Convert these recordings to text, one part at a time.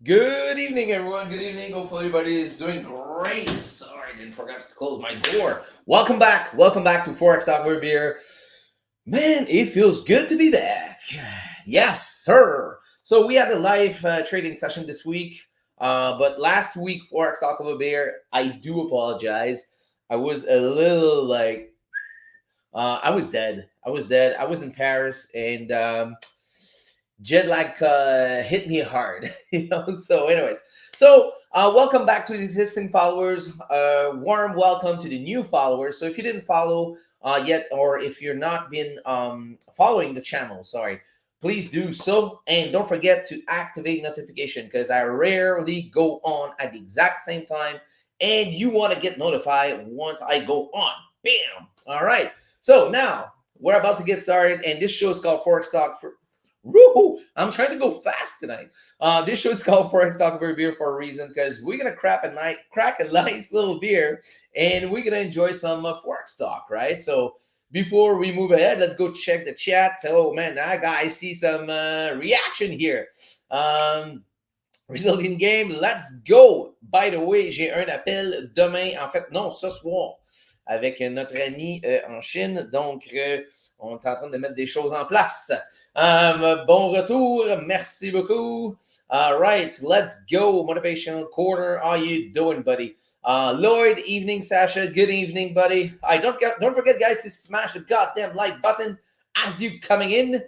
Good evening, everyone. Good evening. Hopefully, everybody is doing great. Sorry, I didn't forget to close my door. Welcome back. Welcome back to Forex Talk with Beer. Man, it feels good to be back. Yes, sir. So we had a live trading session this week, but last week Forex Talk with Beer. I do apologize. I was a little I was dead. I was dead. I was in Paris, and jet lag hit me hard. So, anyways, welcome back to the existing followers. Warm welcome to the new followers. So, if you didn't follow yet, or if you're not been following the channel, sorry, please do so, and don't forget to activate notification because I rarely go on at the exact same time, and you want to get notified once I go on. Bam! All right. So now we're about to get started, and this show is called Forex Talk for. Woo! I'm trying to go fast tonight. This show is called Forex Talk Over Beer for a reason because we're gonna crack a nice little beer, and we're gonna enjoy some Forex talk, right? So before we move ahead, let's go check the chat. Oh man, I see some reaction here. Um, Result in game, let's go. By the way, j'ai un appel demain, en fait, non, ce soir, avec notre ami en Chine. Donc, on est en train de mettre des choses en place. Bon retour, merci beaucoup. All right, let's go. Motivational Corner, how you doing, buddy? Lloyd, evening, Sasha. Good evening, buddy. Don't forget, guys, to smash the goddamn like button as you coming in.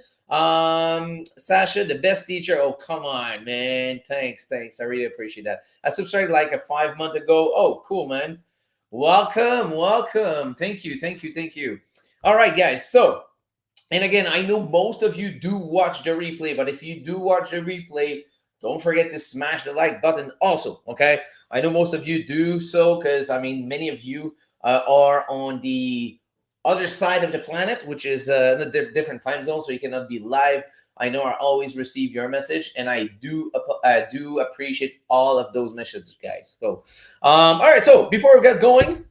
Sasha, the best teacher. Oh, come on, man. Thanks. I really appreciate that. I subscribed like a 5 month ago. Oh, cool, man. Welcome. Thank you. All right, guys. So, and again, I know most of you do watch the replay, but if you do watch the replay, don't forget to smash the like button also, okay? I know most of you do so because, I mean, many of you are on the other side of the planet, which is in a different time zone, so you cannot be live. I know I always receive your message, and I do appreciate all of those messages, guys. So, all right. So before we get going,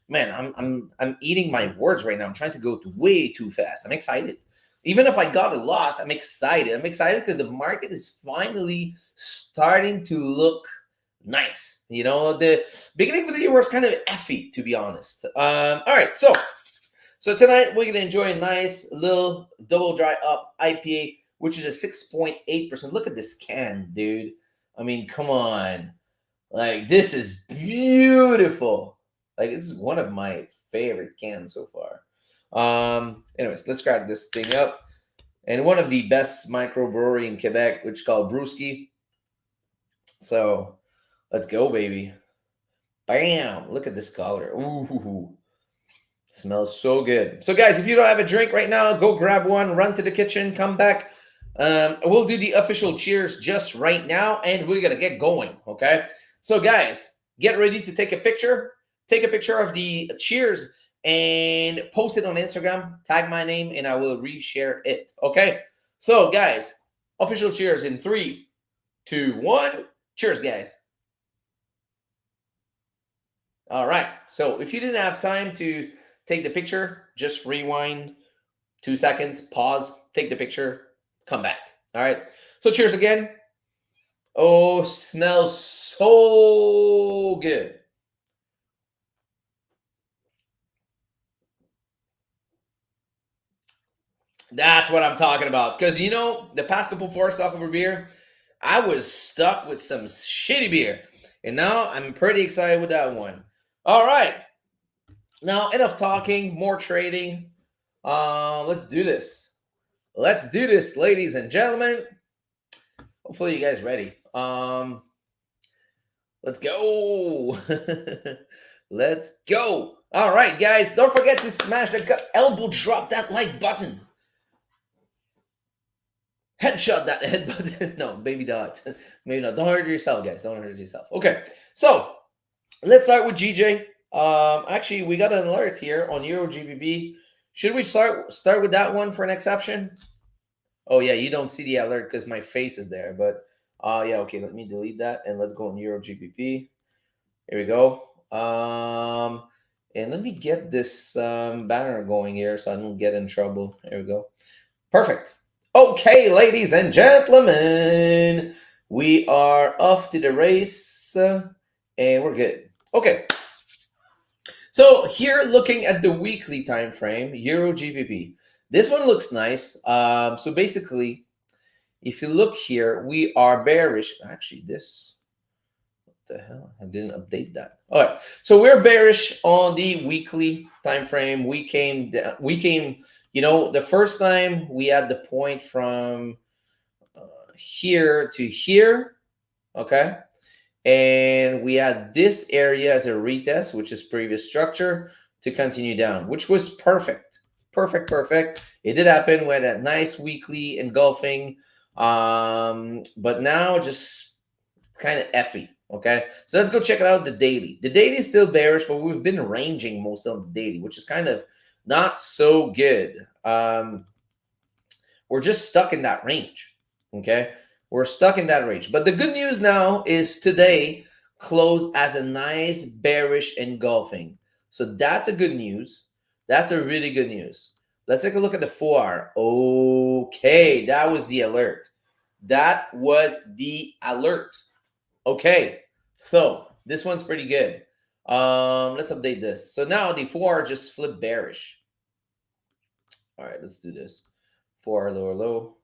man, I'm eating my words right now. I'm trying to go way too fast. I'm excited. Even if I got lost, I'm excited. I'm excited because the market is finally starting to look nice. The beginning of the year was kind of effy, to be honest. All right, so tonight we're gonna enjoy a nice little double dry up IPA, which is a 6.8%. Look at this can, dude. I mean, come on. Like, this is beautiful. Like, this is one of my favorite cans so far. Anyways, let's crack this thing up. And one of the best microbrewery in Quebec, which is called Brewski. So let's go, baby. Bam! Look at this color. Ooh. Smells so good. So, guys, if you don't have a drink right now, go grab one, run to the kitchen, come back. We'll do the official cheers just right now, and we're going to get going, okay? So, guys, get ready to take a picture. Take a picture of the cheers and post it on Instagram. Tag my name, and I will reshare it, okay? So, guys, official cheers in 3, 2, 1. Cheers, guys. All right. So, if you didn't have time to take the picture, just rewind 2 seconds, pause, take the picture, come back. All right. So cheers again. Oh, smells so good. That's what I'm talking about. Because, the past couple Forex Talk over beer, I was stuck with some shitty beer. And now I'm pretty excited with that one. All right. Now, enough talking, more trading. Let's do this. Let's do this, ladies and gentlemen. Hopefully you guys ready. Let's go. Let's go. All right, guys. Don't forget to smash the elbow drop that like button. Headshot that head button. No, maybe not. Maybe not. Don't hurt yourself, guys. Don't hurt yourself. Okay. So let's start with GJ. Actually, we got an alert here on Euro GBP. Should we start with that one for an exception? Oh yeah, you don't see the alert because my face is there. But yeah, okay. Let me delete that and let's go on Euro GBP. Here we go. And let me get this banner going here so I don't get in trouble. There we go. Perfect. Okay, ladies and gentlemen, We are off to the race, and we're good. Okay. So here, looking at the weekly time frame, Euro GBP. This one looks nice. So basically, if you look here, we are bearish. Actually, this, what the hell? I didn't update that. All right. So we're bearish on the weekly time frame. We came down, the first time we had the point from here to here. Okay. And we had this area as a retest, which is previous structure, to continue down, which was perfect. Perfect, perfect. It did happen. We had a nice weekly engulfing, but now just kind of effy. Okay, so let's go check it out. The daily. The daily is still bearish, but we've been ranging most of the daily, which is kind of not so good. We're just stuck in that range. Okay, we're stuck in that range. But the good news now is today closed as a nice bearish engulfing. So that's a good news. That's a really good news. Let's take a look at the 4 hour. Okay, that was the alert. That was the alert. Okay, so this one's pretty good. Let's update this. So now the 4 hour just flipped bearish. All right, let's do this. 4 hour lower low.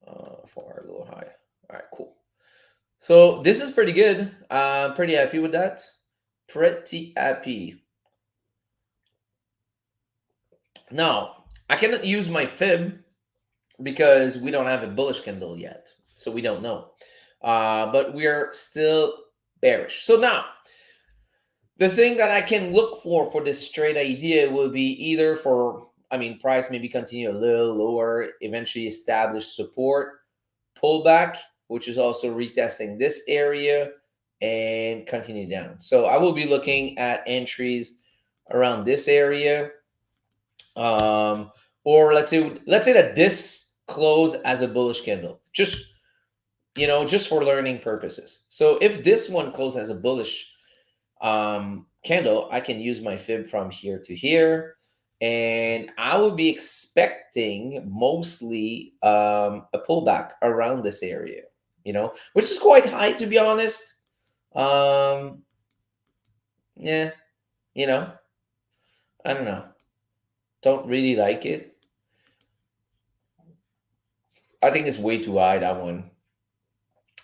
4 hour low high. All right, cool. So this is pretty good. I'm pretty happy with that. Pretty happy. Now, I cannot use my fib because we don't have a bullish candle yet. So we don't know. But we're still bearish. So now, the thing that I can look for this trade idea will be either for, price maybe continue a little lower, eventually establish support, pullback, which is also retesting this area, and continue down. So I will be looking at entries around this area. Or let's say that this close as a bullish candle, just for learning purposes. So if this one closes as a bullish candle, I can use my fib from here to here, and I would be expecting mostly a pullback around this area, which is quite high, to be honest. Yeah, I don't know. Don't really like it. I think it's way too high, that one.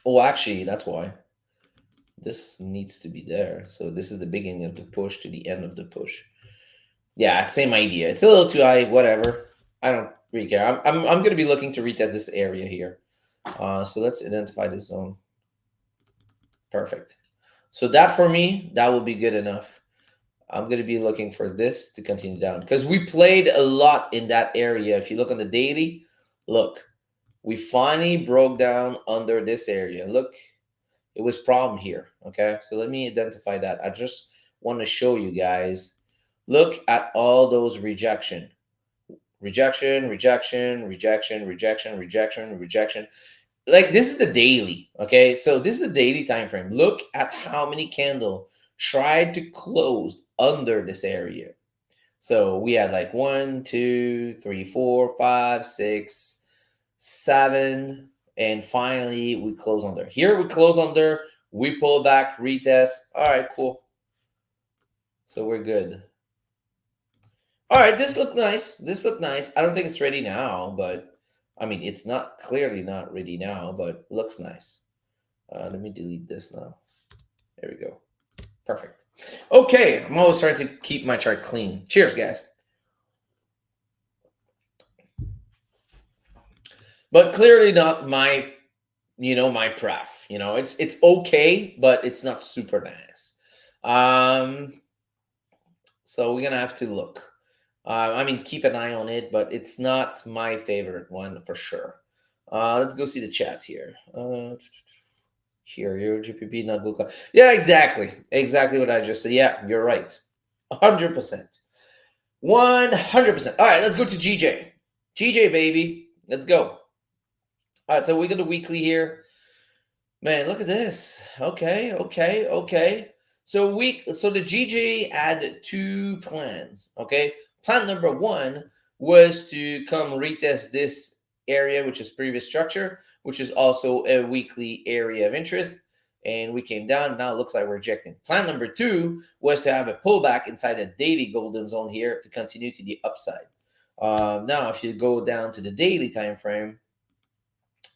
Oh, actually, that's why. This needs to be there. So this is the beginning of the push to the end of the push. Yeah, same idea. It's a little too high, whatever. I don't really care. I'm going to be looking to retest this area here. So let's identify this zone. Perfect. So that for me, that will be good enough. I'm going to be looking for this to continue down because we played a lot in that area. If you look on the daily, look, we finally broke down under this area. Look, it was problem here. Okay, so let me identify that. I just want to show you guys. Look at all those rejection. Like this is the daily. Okay, so this is the daily time frame. Look at how many candles tried to close under this area. So we had like 1, 2, 3, 4, 5, 6, 7, and finally we close under. Here we close under, we pull back, retest. All right, cool. So we're good. All right, this looked nice. This looked nice. I don't think it's ready now, but it's not clearly not ready now, but looks nice. Let me delete this now. There we go. Perfect. Okay, I'm always trying to keep my chart clean. Cheers, guys. But clearly not my, my pref. It's okay, but it's not super nice. So we're gonna have to look. Keep an eye on it, but it's not my favorite one for sure. Let's go see the chat here. Here, your GPP not good. Yeah, exactly what I just said. Yeah, you're right. 100%. 100%. All right, let's go to GJ. GJ, baby. Let's go. All right, so we got the weekly here. Man, look at this. Okay. So the GJ had 2 plans. Okay. Plan number 1 was to come retest this area, which is previous structure. which is also a weekly area of interest. And we came down. Now it looks like we're rejecting. Plan number 2 was to have a pullback inside a daily golden zone here to continue to the upside. Now, if you go down to the daily time frame,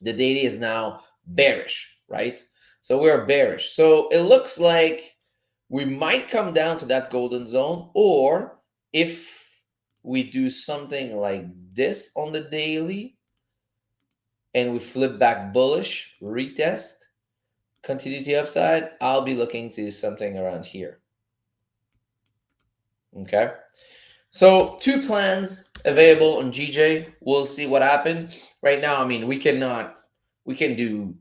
the daily is now bearish, right? So we're bearish. So it looks like we might come down to that golden zone, or if we do something like this on the daily and we flip back bullish, retest, continue to the upside, I'll be looking to something around here. Okay. So 2 plans available on GJ. We'll see what happens. Right now, I mean, we can do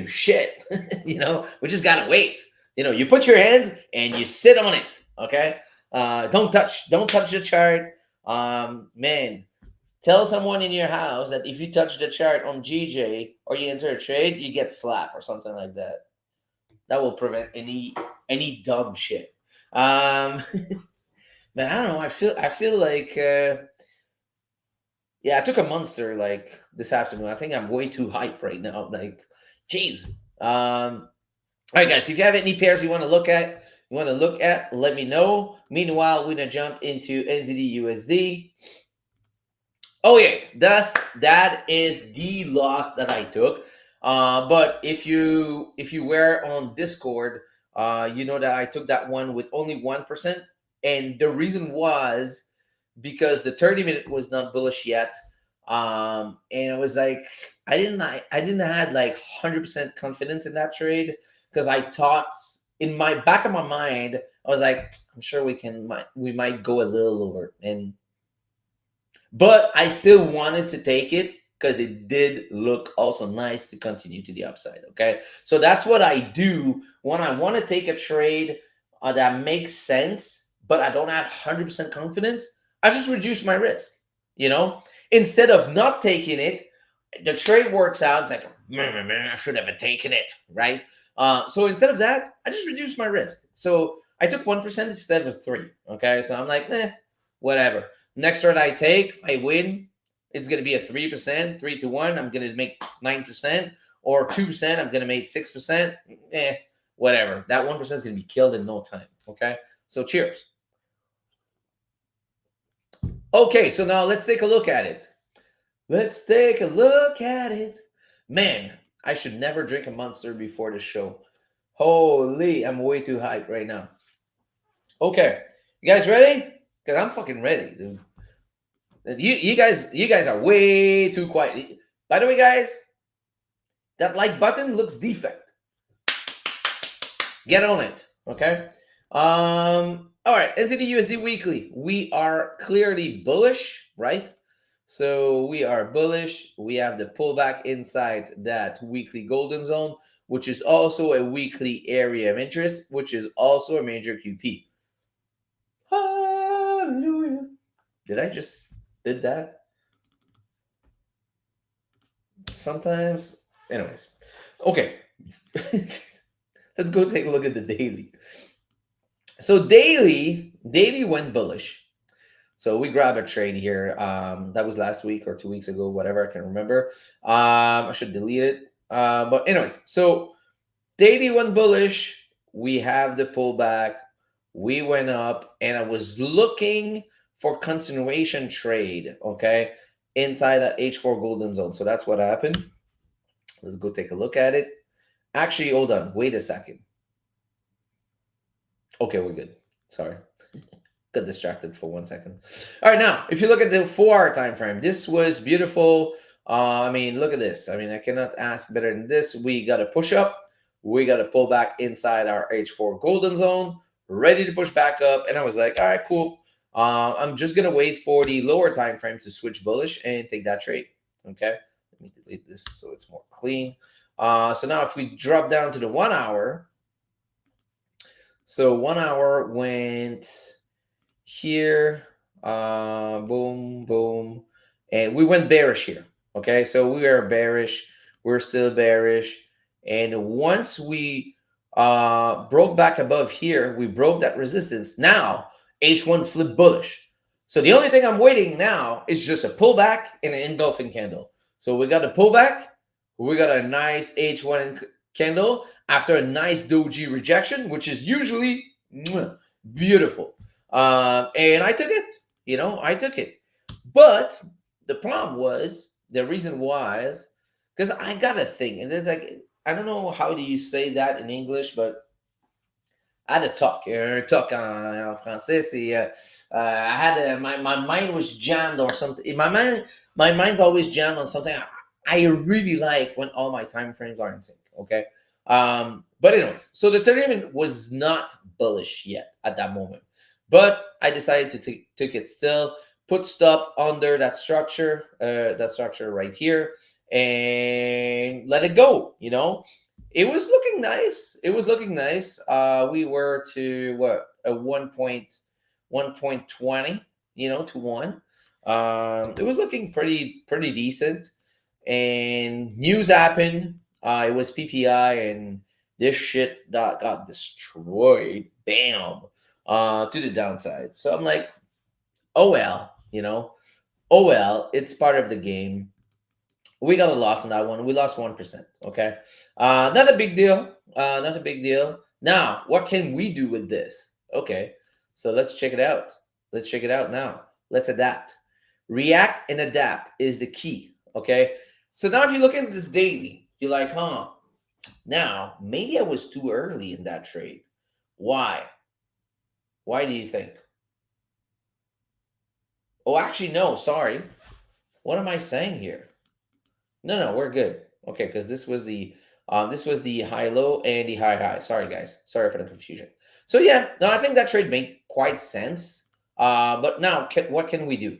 shit. We just gotta wait. You put your hands and you sit on it. Okay. Don't touch the chart. Man, tell someone in your house that if you touch the chart on GJ or you enter a trade, you get slapped or something like that. That will prevent any dumb shit. Man, I don't know. I feel like yeah, I took a monster like this afternoon. I think I'm way too hype right now. Like, jeez. All right, guys. If you have any pairs you want to look at, let me know. Meanwhile, we're gonna jump into NZD USD. Oh yeah, that is the loss that I took. But if you were on Discord, you know that I took that one with only 1%, and the reason was because the 30-minute was not bullish yet, and it was like I didn't have like 100% confidence in that trade, because I thought in my back of my mind I was like, I'm sure we might go a little over, but I still wanted to take it because it did look also nice to continue to the upside. Okay, so that's what I do when I want to take a trade that makes sense, but I don't have 100% confidence. I just reduce my risk. Instead of not taking it, the trade works out. It's like, man, I should have taken it, right? So instead of that, I just reduce my risk. So I took 1% instead of 3. Okay, so I'm like, whatever. Next trade I take, I win. It's going to be a 3%, 3 to 1. I'm going to make 9%, or 2%. I'm going to make 6%. Whatever. That 1% is going to be killed in no time. Okay, so cheers. Okay, so now let's take a look at it. Man, I should never drink a Monster before the show. Holy, I'm way too hyped right now. Okay, you guys ready? Because I'm fucking ready, dude. You guys are way too quiet. By the way, guys, that like button looks defect. Get on it, okay? All right, NZD USD weekly. We are clearly bullish, right? So we are bullish. We have the pullback inside that weekly golden zone, which is also a weekly area of interest, which is also a major QP. Hallelujah. Did that? Sometimes. Anyways. Okay. Let's go take a look at the daily. So daily went bullish. So we grab a trade here. That was last week or 2 weeks ago, whatever, I can remember. I should delete it. But anyways, so daily went bullish. We have the pullback. We went up, and I was looking for continuation trade, okay, inside that H4 golden zone. So that's what happened. Let's go take a look at it. Actually, hold on. Wait a second. Okay, we're good. Sorry. Got distracted for 1 second. All right, now, if you look at the 4-hour time frame, this was beautiful. I mean, look at this. I mean, I cannot ask better than this. We got a push up. We got to pull back inside our H4 golden zone, ready to push back up. And I was like, all right, cool. I'm just going to wait for the lower time frame to switch bullish and take that trade. Okay, let me delete this so it's more clean. So now if we drop down to the 1 hour, so 1 hour went here, boom, boom, and we went bearish here. Okay, so we are bearish. We're still bearish. And once we broke back above here, we broke that resistance. Now H1 flipped bullish. So the only thing I'm waiting now is just a pullback and an engulfing candle. So we got a pullback, We got a nice H1 candle after a nice doji rejection, which is usually beautiful. And I took it. I took it. But the problem was, the reason was, because I got a thing, and it's like, I don't know how do you say that in English, but I had a talk. Un talk en français, c'est I had my mind was jammed or something. My mind's always jammed on something I really like when all my time frames are in sync. Okay. But anyways, so the tournament was not bullish yet at that moment, but I decided to take it still, put stop under that structure right here, and let it go. It was looking nice. It was looking nice. We were to what, a 1.20, to 1. It was looking pretty decent. And news happened. It was PPI, and this shit got destroyed. Bam. To the downside. So I'm like, oh well, oh well, it's part of the game. We got a loss on that one. We lost 1%. Okay. Not a big deal. Not a big deal. Now, what can we do with this? Okay. So let's check it out. Let's check it out now. Let's adapt. React and adapt is the key. Okay. So now if you look at this daily, you're like, now maybe I was too early in that trade. Why? Why do you think? Oh, actually, no, sorry. What am I saying here? No, we're good. Okay, because this was the high low and the high high. Sorry guys, sorry for the confusion. So yeah, no, I think that trade made quite sense. But now what can we do?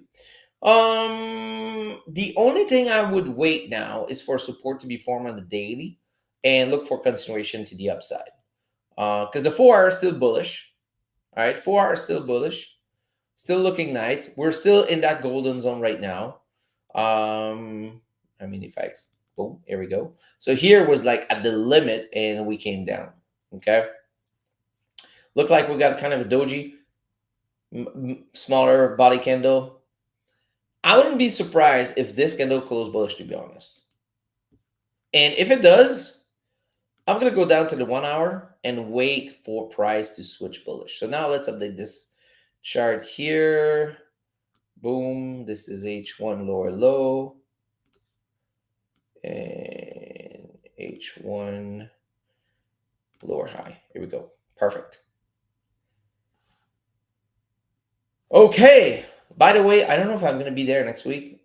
The only thing I would wait now is for support to be formed on the daily and look for continuation to the upside. Because the 4 hour is still bullish. All right, 4 hour is still bullish, still looking nice. We're still in that golden zone right now. I mean, if I, boom, here we go. So here was like at the limit and we came down. Okay. Looked like we got kind of a doji, smaller body candle. I wouldn't be surprised if this candle closed bullish, to be honest. And if it does, I'm going to go down to the 1 hour and wait for price to switch bullish. So now let's update this chart here. Boom. This is H1 lower low. And H1 lower high. Here we go. Perfect. Okay. By the way, I don't know if I'm going to be there next week.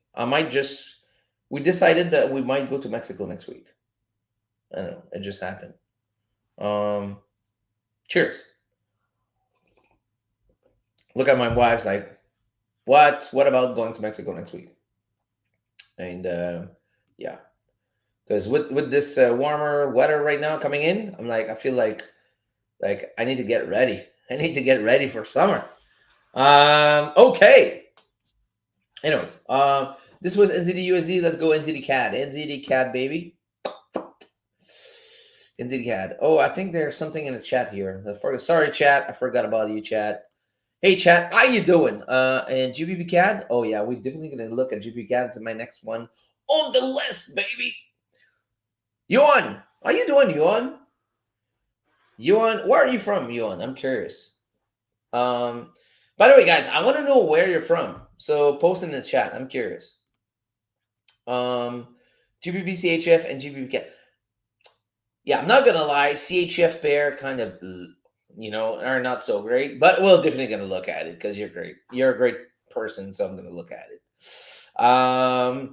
We decided that we might go to Mexico next week. I don't know. It just happened. Cheers. Look at my wife's like, what about going to Mexico next week? And yeah. Because with this warmer weather right now coming in, I'm like, I feel like I need to get ready. I need to get ready for summer. Okay. Anyways, this was NZD USD. Let's go NZD CAD. NZD CAD, baby. NZD CAD. Oh, I think there's something in the chat here. Sorry, chat. I forgot about you, chat. Hey, chat. How you doing? And GBP CAD. Oh yeah, we're definitely gonna look at GBP CAD. It's my next one on the list, baby. Yuan, how you doing, Yuan? Yuan, where are you from, Yuan? I'm curious. By the way, guys, I want to know where you're from. So post in the chat. I'm curious. GBP CHF and GBP CAD. Yeah, I'm not gonna lie. CHF pair kind of, are not so great, but we're definitely gonna look at it because you're great. You're a great person, so I'm gonna look at it.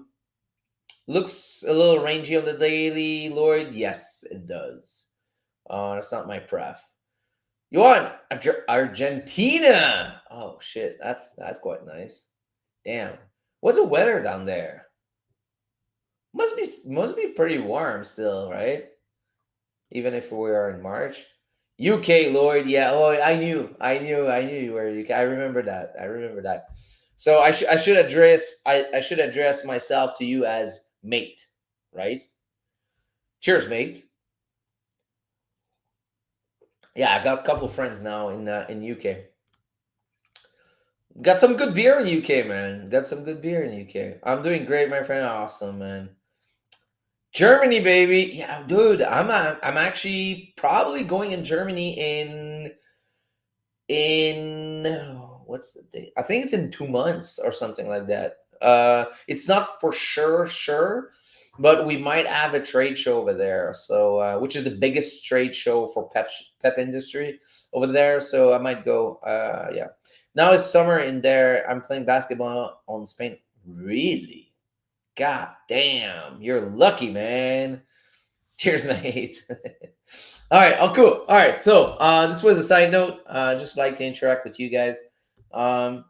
Looks a little rangy on the daily, Lord. Yes, it does. That's not my pref. Yuan, Argentina. Oh shit, that's quite nice. Damn, what's the weather down there? Must be pretty warm still, right? Even if we are in March. UK, Lord, yeah. Oh, I knew you were UK. I remember that. So I should address myself to you as mate, right? Cheers, mate. Yeah, I got a couple friends now in UK. Got some good beer in UK, man. Got some good beer in UK. I'm doing great, my friend. Awesome, man. Germany, baby. Yeah, dude. I'm actually probably going in Germany in what's the date? I think it's in 2 months or something like that. It's not for sure, but we might have a trade show over there. So, which is the biggest trade show for pet industry over there. So I might go. Yeah. Now it's summer in there. I'm playing basketball on Spain. Really? God damn! You're lucky, man. Cheers, mate. All right. Oh, cool. All right. So this was a side note. Just like to interact with you guys. Um,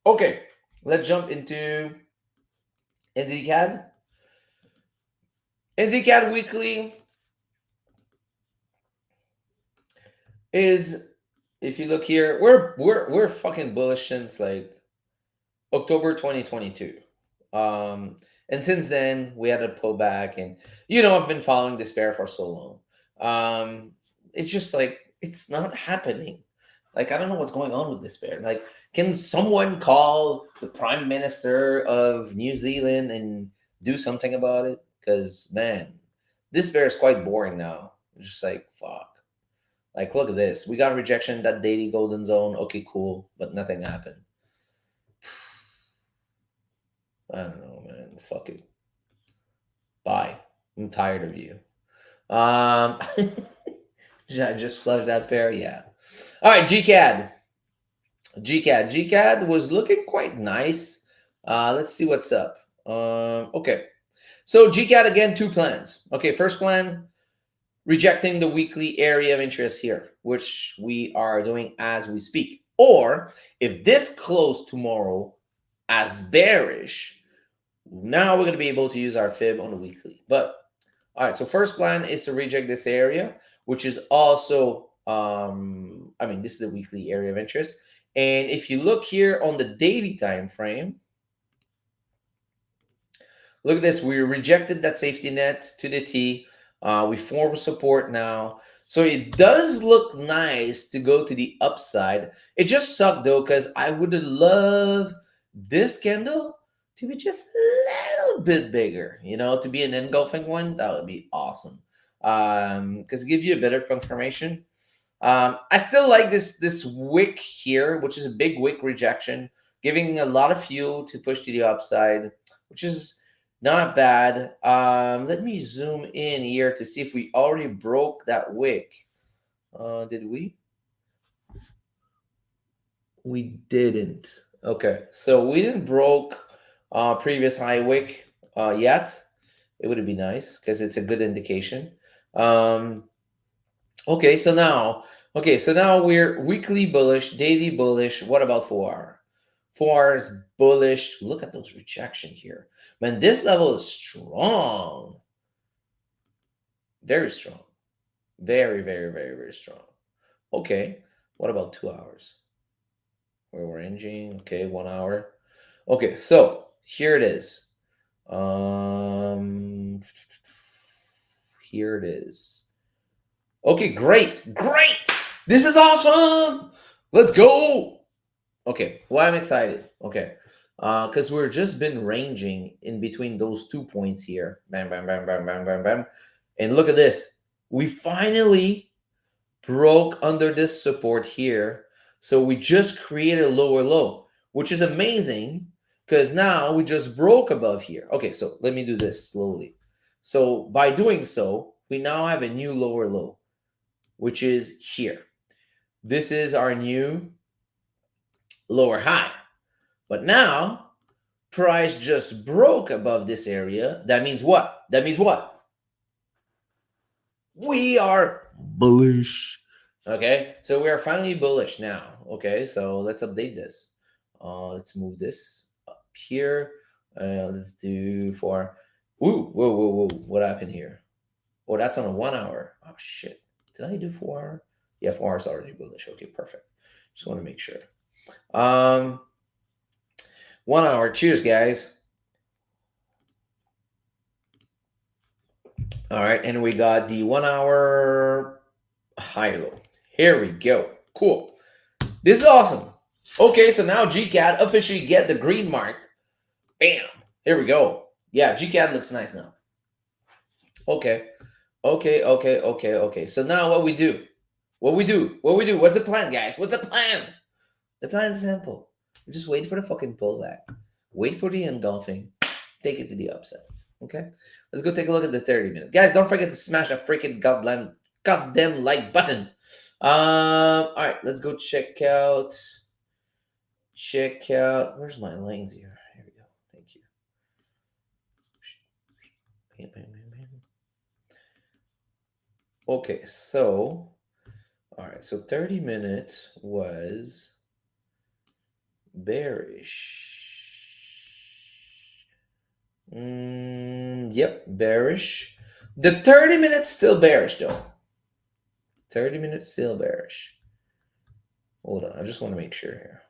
okay. Let's jump into NZCAD. NZCAD Weekly is, if you look here, we're fucking bullish since like October 2022. Um, and since then, we had a pullback, and I've been following this pair for so long. It's just like it's not happening. Like I don't know what's going on with this pair. Like, can someone call the Prime Minister of New Zealand and do something about it? Because man, this pair is quite boring now. It's just like fuck. Like look at this. We got rejection that daily golden zone. Okay, cool, but nothing happened. I don't know, man. Fuck it. Bye. I'm tired of you. Um, I just flushed that pair. Yeah. All right, GCAD. GCAD was looking quite nice. Let's see what's up. Okay. So GCAD again, two plans. Okay, first plan, rejecting the weekly area of interest here, which we are doing as we speak. Or if this closed tomorrow as bearish, now we're going to be able to use our fib on the weekly. But all right, so first plan is to reject this area, which is also, this is the weekly area of interest. And if you look here on the daily time frame, look at this. We rejected that safety net to the T. We form support now. So it does look nice to go to the upside. It just sucked though, because I would have loved this candle to be just a little bit bigger, to be an engulfing one. That would be awesome. Because give you a better confirmation. I still like this wick here, which is a big wick rejection, giving a lot of fuel to push to the upside, which is not bad. Let me zoom in here to see if we already broke that wick. Did we? We didn't. Okay, so we didn't broke previous high wick yet. It would be nice because it's a good indication. Okay, so now we're weekly bullish, daily bullish. What about 4 hour? 4 hour is bullish. Look at those rejection here. Man, this level is strong. Very strong. Very, very, very, very strong. Okay, what about 2 hours? Where we're ranging. Okay, 1 hour. Okay, so here it is. Here it is. Okay, great. This is awesome. Let's go. Okay, why I'm excited. Okay, because we're just been ranging in between those 2 points here. Bam, bam, bam, bam, bam, bam, bam. And look at this. We finally broke under this support here. So we just created a lower low, which is amazing because now we just broke above here. Okay, so let me do this slowly. So by doing so, we now have a new lower low, which is here. This is our new lower high. But now price just broke above this area. That means what? We are bullish. Okay, so we are finally bullish now. Okay, so let's update this. Let's move this up here. Let's do for. Ooh, whoa! What happened here? Oh, that's on a 1 hour. Oh shit! Did I do 4 hour? Yeah, 4 hours already bullish. Okay, perfect. Just want to make sure. 1 hour. Cheers, guys. All right, and we got the 1 hour high low. Here we go. Cool. This is awesome. Okay, so now GCAD officially get the green mark. Bam. Here we go. Yeah, GCAD looks nice now. Okay. Okay. So now what we do? What we do? What we do? What's the plan, guys? What's the plan? The plan is simple. We just wait for the fucking pullback. Wait for the engulfing. Take it to the upside. Okay? Let's go take a look at the 30 minute. Guys, don't forget to smash that freaking goddamn like button. Alright, let's go check out. Where's my lanes here? Here we go. Thank you. Bam, bam, bam, bam. Okay, so all right, so 30 minutes was bearish. Yep, bearish. The 30 minutes still bearish though. 30 minutes still bearish. Hold on, I just want to make sure here.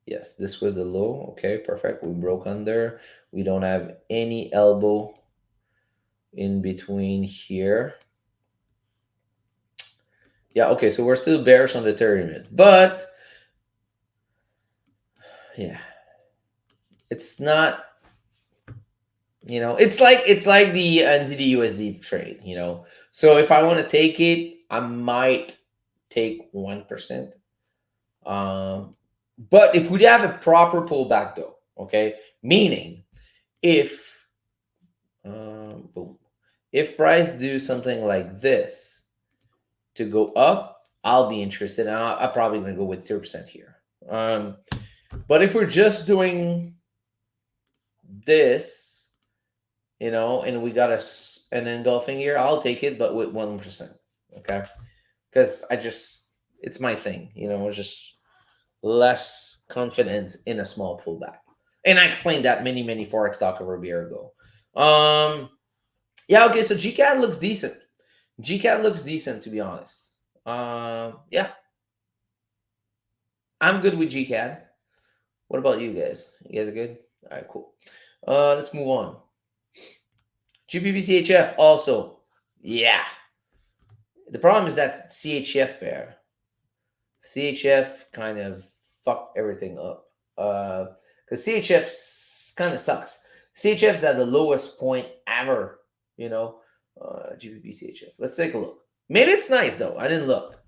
Yes, this was the low. Okay, perfect. We broke under. We don't have any elbow in between here. Yeah, okay, so we're still bearish on the 30 minute. But yeah, it's not, it's like the NZD USD trade, So if I want to take it, I might take 1%. But if we have a proper pullback though, okay, meaning if boom, if price do something like this to go up, I'll be interested, and I'm probably going to go with 3% here. But if we're just doing this, and we got an engulfing here, I'll take it, but with 1%. Okay, because it's my thing. It's just less confidence in a small pullback, and I explained that many forex talk over a year ago. Yeah, okay, so GCAD looks decent. GCAD looks decent, to be honest. Yeah, I'm good with GCAD. What about you guys? You guys are good? All right, cool. Let's move on. GBP also. Yeah. The problem is that CHF pair. CHF kind of fucked everything up. Because CHF kind of sucks. CHF's at the lowest point ever, GBP CHF. Let's take a look. Maybe it's nice though. I didn't look.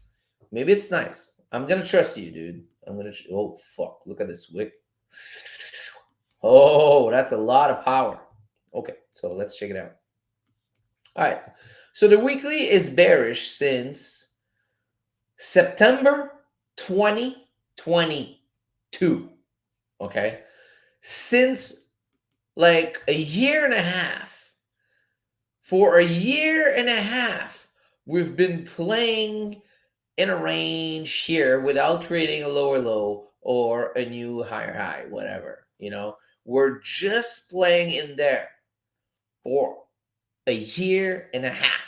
Maybe it's nice. I'm gonna trust you, dude. Oh fuck! Look at this wick. Oh, that's a lot of power. Okay, so let's check it out. All right. So the weekly is bearish since September 2022. Okay. Since like a year and a half. For a year and a half, we've been playing in a range here without creating a lower low or a new higher high, whatever. We're just playing in there for a year and a half.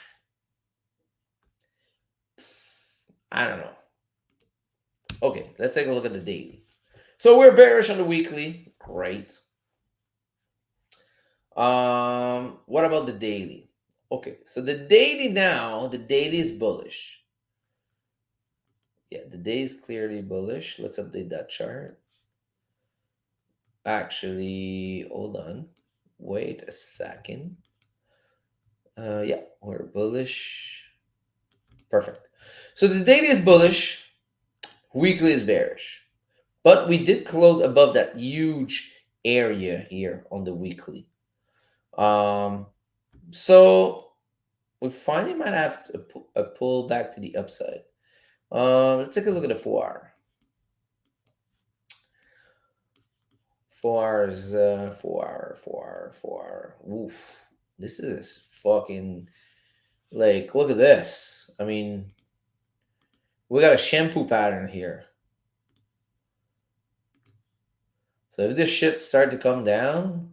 I don't know. Okay, let's take a look at the daily. So we're bearish on the weekly. Great. What about the daily? Okay, so the daily is bullish. Yeah, the day is clearly bullish. Let's update that chart. Actually, hold on. Wait a second. Yeah, we're bullish. Perfect. So the daily is bullish. Weekly is bearish. But we did close above that huge area here on the weekly. So we finally might have a pull back to the upside. Let's take a look at the 4 hour. 4 hours, 4 hour. Oof. This is fucking, look at this. I mean, we got a shampoo pattern here. So if this shit start to come down,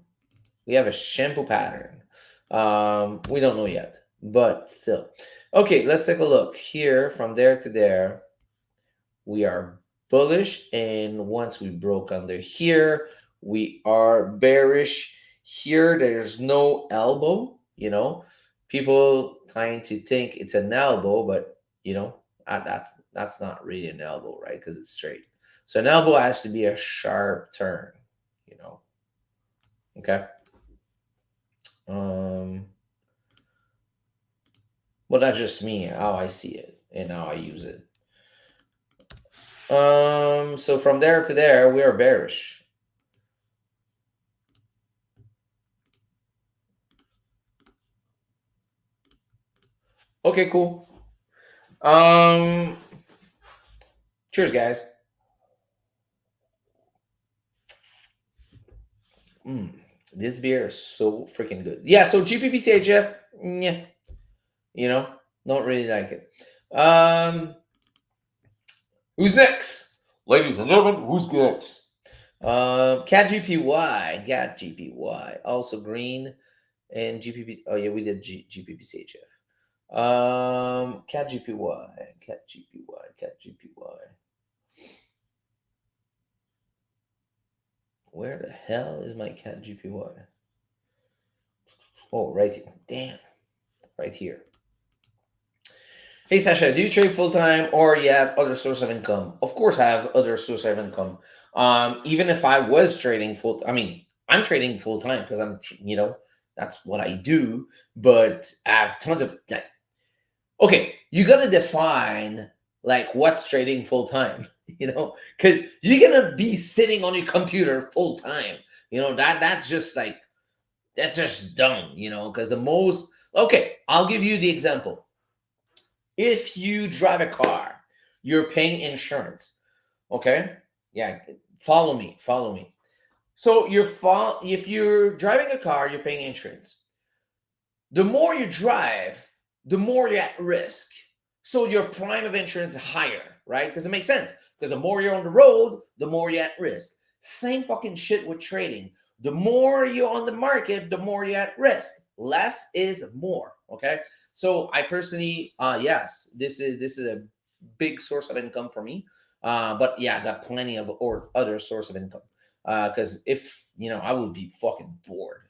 we have a shampoo pattern. We don't know yet, but still. Okay, let's take a look here. From there to there, we are bullish, and once we broke under here, we are bearish. Here, there's no elbow. People trying to think it's an elbow, but that's not really an elbow, right? Because it's straight. So an elbow has to be a sharp turn. Okay. Well, that's just me, how I see it and how I use it. So from there to there, we are bearish. Okay, cool. Um, cheers, guys. Mm, this beer is so freaking good. Yeah, so GPPCHF, yeah, you know, don't really like it. Who's next? Ladies and gentlemen, who's next? Cat GPY, Cat GPY, also green and GPP. Oh yeah, we did GPPCHF. Cat GPY, Cat GPY, Cat GPY. Where the hell is my Cat GPY? Oh, right here. Damn, right here. Hey Sasha, do you trade full time or you have other source of income? Of course, I have other source of income. Even if I was trading full, I mean, I'm trading full time because that's what I do. But I have tons of like, okay, you gotta define like what's trading full time, because you're gonna be sitting on your computer full time. That's just like that's just dumb, because the most okay, I'll give you the example. If you drive a car, you're paying insurance. Okay? Yeah, follow me. So if you're driving a car, you're paying insurance. The more you drive, the more you're at risk. So your prime of insurance is higher, right? Because it makes sense. Because the more you're on the road, the more you're at risk. Same fucking shit with trading. The more you're on the market, the more you're at risk. Less is more. Okay. So I personally, yes, this is a big source of income for me. But yeah, I got plenty of or other source of income. Because if I would be fucking bored.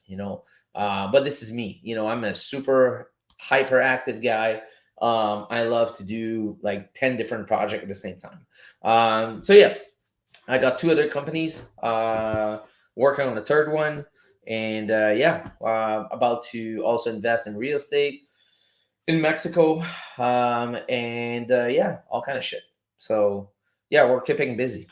But this is me. I'm a super hyperactive guy. I love to do like 10 different projects at the same time. So yeah, I got two other companies, working on the third one. And yeah, about to also invest in real estate in Mexico. And yeah, all kind of shit. So yeah, we're keeping busy.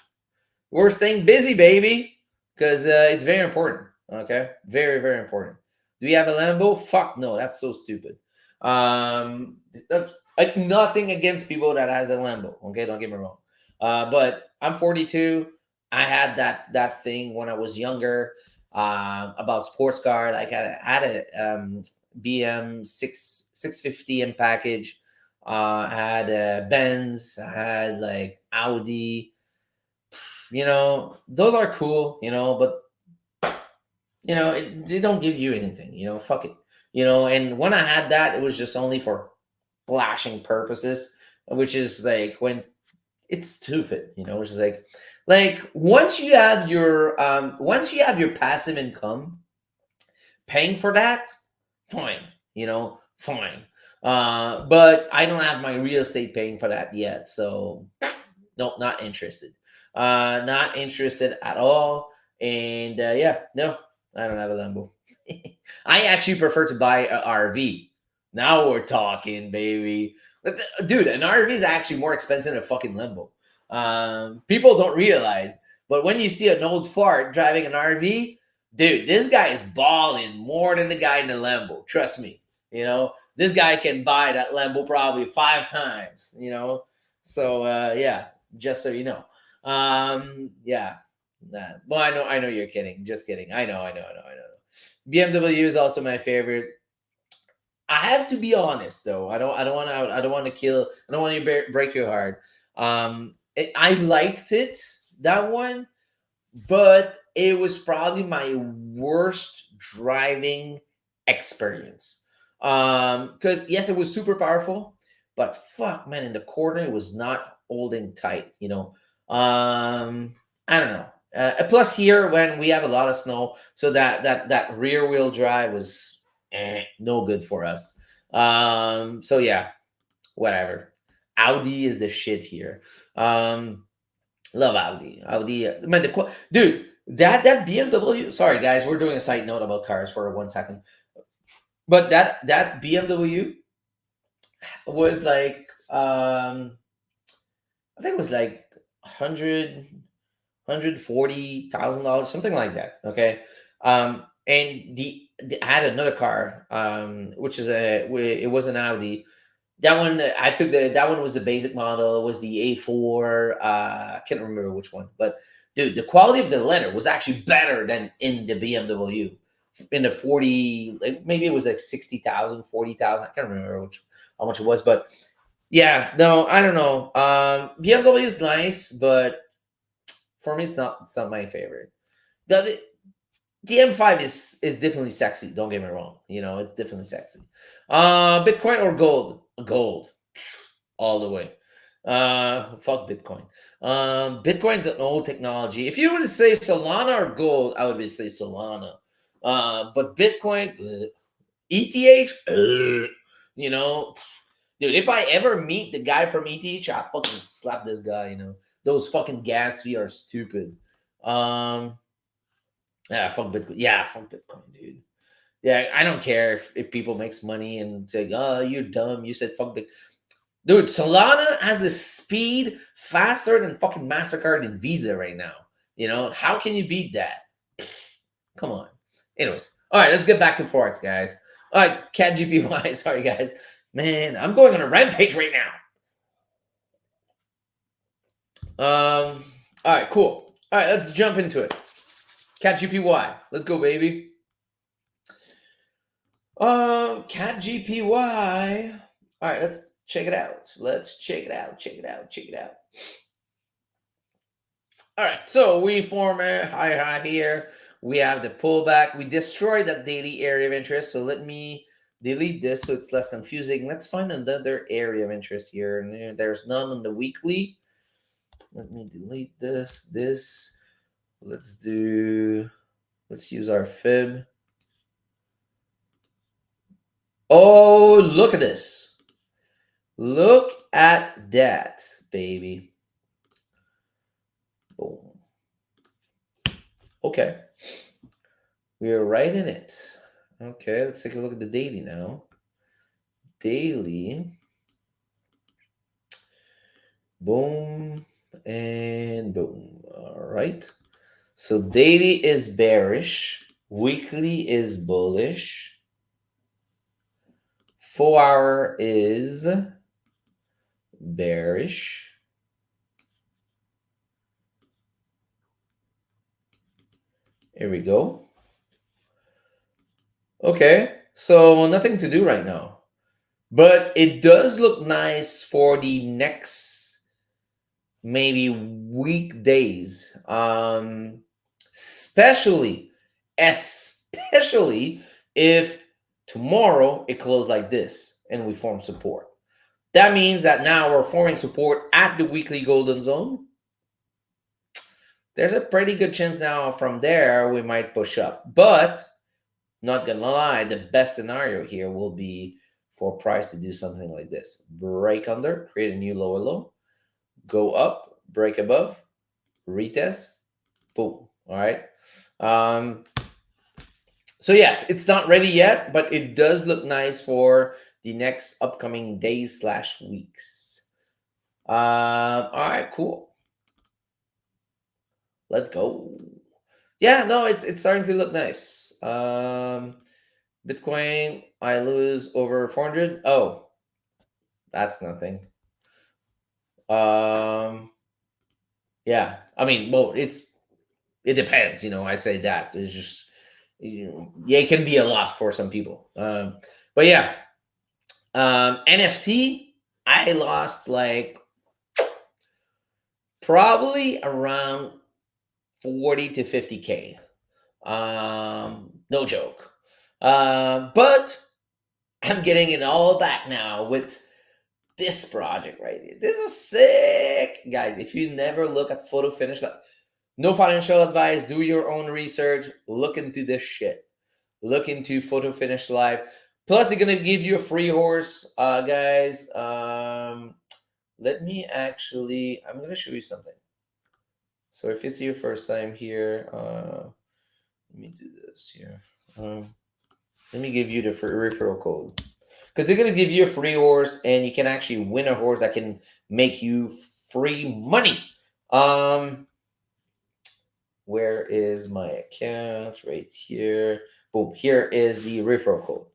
We're staying busy, baby, because it's very important. Okay, very very important. Do we have a Lambo? Fuck no, that's so stupid. Like nothing against people that has a Lambo. Okay, don't get me wrong. But I'm 42. I had that thing when I was younger, about sports car. Like I had a BM 650 M package. I had a Benz. I had like Audi. Those are cool, but they don't give you anything, fuck it. And when I had that, it was just only for flashing purposes, which is like when it's stupid, which is like once you have your passive income, paying for that, fine, fine. But I don't have my real estate paying for that yet, so no, not interested. Not interested at all. And yeah, no, I don't have a Lambo. I actually prefer to buy an RV. Now we're talking, baby. Dude, an RV is actually more expensive than a fucking Lambo. People don't realize, but when you see an old fart driving an RV, dude, this guy is balling more than the guy in the Lambo. Trust me. This guy can buy that Lambo probably 5 times. So yeah, just so you know. Yeah. Nah. Well, I know you're kidding. Just kidding. I know. BMW is also my favorite. I have to be honest though. I don't want to break your heart. I liked it, that one, but it was probably my worst driving experience. Because yes, it was super powerful, but fuck, man, in the corner it was not holding tight. I don't know. Plus here when we have a lot of snow, so that rear wheel drive was no good for us. So yeah, whatever. Audi is the shit here. Love Audi. Man, dude, That BMW. Sorry, guys, we're doing a side note about cars for 1 second. But that BMW was like I think it was like 140,000 dollars, something like that. Okay, and I had another car, which is it was an Audi. That one I took that one was the basic model. It was the A4. I can't remember which one, but dude, the quality of the leather was actually better than in the BMW. In the 40, like maybe it was like 60,000, 40,000. I can't remember how much it was, but yeah, no, I don't know. BMW is nice, but for me, it's not my favorite. The M5 is definitely sexy. Don't get me wrong. It's definitely sexy. Bitcoin or gold? Gold, all the way. Fuck Bitcoin. Bitcoin's an old technology. If you were to say Solana or gold, I would say Solana. But Bitcoin, ETH, you know, dude. If I ever meet the guy from ETH, I fucking slap this guy. Those fucking gas fees are stupid. Um, yeah, fuck Bitcoin. Yeah, fuck Bitcoin, dude. Yeah, I don't care if people makes money and say, "Oh, you're dumb." You said fuck Bitcoin. Dude, Solana has a speed faster than fucking MasterCard and Visa right now. How can you beat that? Come on. Anyways, all right, let's get back to Forex, guys. All right, Cat GPY. Sorry, guys. Man, I'm going on a rampage right now. All right, cool. All right, let's jump into it. Cat GPY. Let's go, baby. Cat GPY. All right, let's check it out. Let's check it out. Check it out. Check it out. All right, so we form a high here. We have the pullback. We destroyed that daily area of interest. So let me delete this so it's less confusing. Let's find another area of interest here. And there's none on the weekly. Let me delete this. Let's use our fib. Oh, look at this. Look at that, baby. Boom. Okay. We're right in it. Okay, let's take a look at the daily now. Daily. Boom and boom. All right. So daily is bearish. Weekly is bullish. 4-hour is bearish. Here we go. Okay, so nothing to do right now. But it does look nice for the next maybe weekdays. Especially if tomorrow it closed like this and we form support. That means that now we're forming support at the weekly golden zone. There's a pretty good chance now from there we might push up. But not gonna lie, the best scenario here will be for price to do something like this. Break under, create a new lower low, go up, break above, retest, boom. All right. So yes, it's not ready yet, but it does look nice for the next upcoming days/weeks. All right, cool. Let's go. Yeah, no, it's starting to look nice. Bitcoin, I lose over 400. Oh, that's nothing. Yeah, I mean, well, it depends. I say that it's just yeah, it can be a lot for some people. But yeah, NFT, I lost like probably around 40 to 50K. No joke. But I'm getting it all back now with this project right here. This is sick. Guys, if you never look at photo finish, no financial advice, do your own research, look into this shit. Look into photo finish live. Plus, they're gonna give you a free horse, guys. I'm gonna show you something. So if it's your first time here, let me do this here. Let me give you the free referral code because they're gonna give you a free horse, and you can actually win a horse that can make you free money. Um, where is my account? Right here. Boom. Here is the referral code.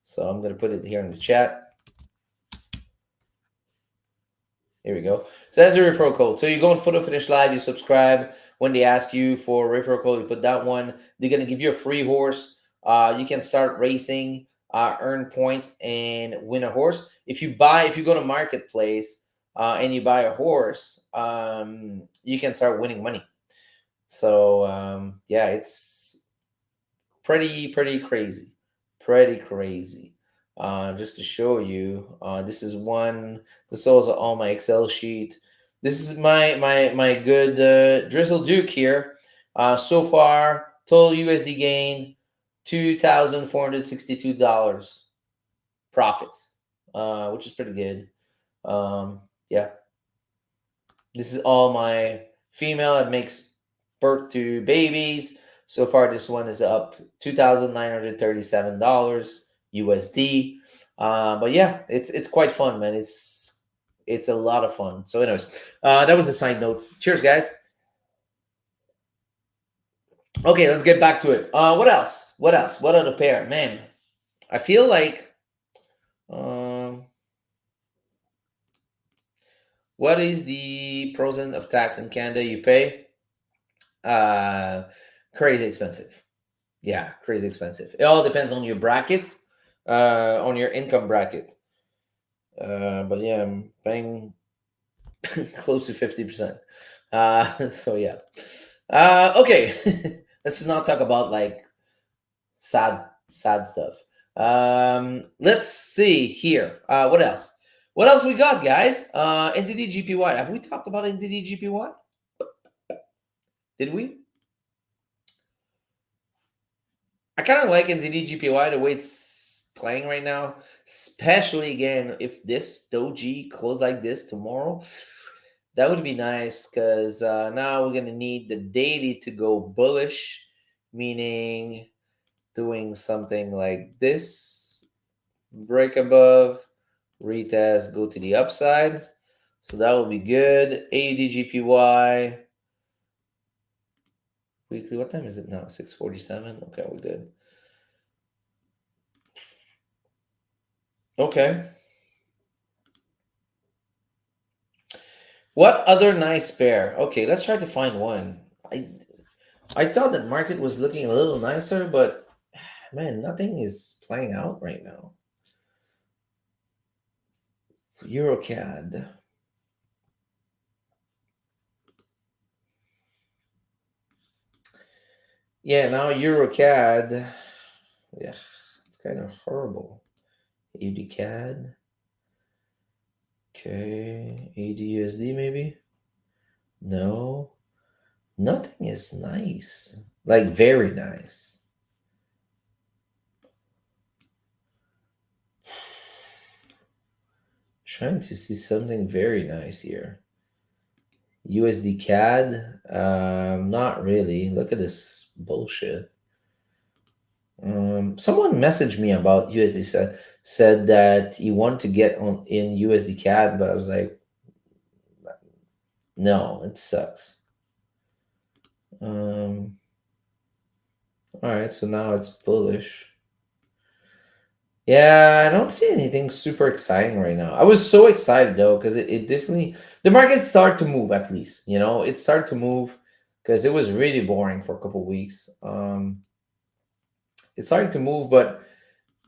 So I'm gonna put it here in the chat. Here we go. So that's the referral code. So you go on Photo Finish Live, you subscribe. When they ask you for a referral code, you put that one. They're gonna give you a free horse. You can start racing, earn points, and win a horse. If you go to Marketplace and you buy a horse, you can start winning money. So yeah, it's pretty crazy, pretty crazy. Just to show you, this is one. This is also on my Excel sheet. This is my good Drizzle Duke here. So far, total USD gain $2,462 profits, which is pretty good. Yeah, this is all my female that makes birth to babies. So far, this one is up $2,937 USD. But yeah, it's quite fun, man. It's a lot of fun. So, anyways, that was a side note. Cheers, guys. Okay, let's get back to it. What else? What else? What other pair? Man, I feel like um, what is the percent of tax in Canada you pay? Uh, Crazy expensive. Yeah, crazy expensive. It all depends on your bracket, on your income bracket. But yeah, I'm paying close to 50%. So yeah. Okay. Let's not talk about like sad stuff. Let's see here. What else? What else we got, guys? NZD GPY. Have we talked about NZD GPY? Did we? I kind of like NZD GPY the way it's playing right now, especially again if this doji close like this tomorrow, that would be nice because now we're gonna need the daily to go bullish, meaning doing something like this, break above, retest, go to the upside. So that will be good. AUD GPY weekly. What time is it now? 6:47. Okay, we're good. Okay. What other nice pair? Okay, let's try to find one. I thought that market was looking a little nicer, but man, nothing is playing out right now. Eurocad. Yeah, now Eurocad. Yeah, it's kind of horrible. AUD Okay, AUD maybe? No. Nothing is nice. Like very nice. Trying to see something very nice here. USD CAD, not really. Look at this bullshit. Someone messaged me about USD said that he wanted to get on in USD CAD, but I was like, no, it sucks. All right, so now it's bullish. Yeah, I don't see anything super exciting right now. I was so excited though because it definitely the market started to move at least. It started to move because it was really boring for a couple weeks. It's starting to move, but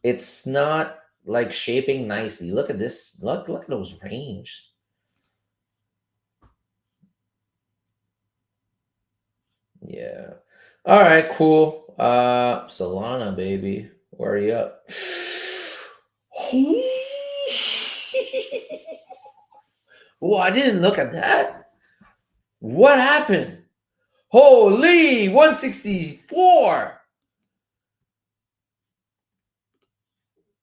it's not like shaping nicely. Look at this. Look at those range. Yeah. All right, cool. Solana, baby. Where are you up? Oh, I didn't look at that. What happened? Holy 164.